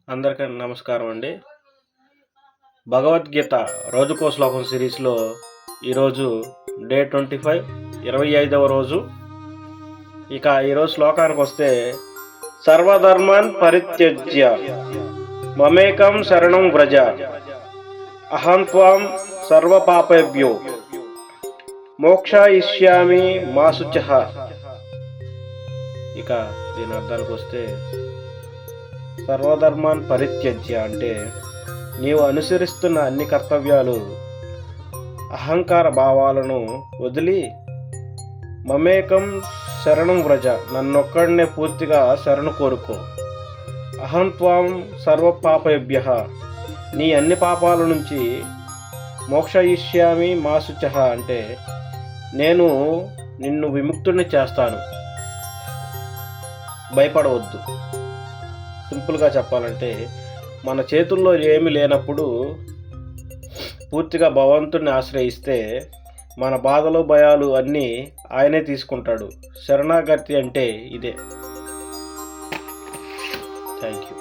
అందరికీ నమస్కారం అండి. భగవద్గీత రోజుకో శ్లోకం సిరీస్‌లో ఈరోజు డే 25 25వ రోజు. ఇక ఈరోజు శ్లోకానికొస్తే సర్వధర్మాన్ పరిత్యజ్య మమేకం శరణం వ్రజ అహం త్వాం సర్వపాపేభ్యో మోక్షయిష్యామి మా శుచః. ఇక దీని అర్థానికి వస్తే సర్వధర్మాన్ పరిత్యజ్య అంటే నీవు అనుసరిస్తున్న అన్ని కర్తవ్యాలు అహంకార భావాలను వదిలి మమేకం శరణం వ్రజ నన్నొక్కడనే పూర్తిగా శరణు కోరుకో. అహం త్వాం సర్వ పాపేభ్య నీ అన్ని పాపాల నుంచి మోక్షయిష్యామి మా శుచః అంటే నేను నిన్ను విముక్తుడిని చేస్తాను, భయపడవద్దు. సింపుల్గా చెప్పాలంటే మన చేతుల్లో ఏమీ లేనప్పుడు పూర్తిగా భగవంతుడిని ఆశ్రయిస్తే మన బాధలు భయాలు అన్నీ ఆయనే తీసుకుంటాడు. శరణాగతి అంటే ఇదే. Thank you.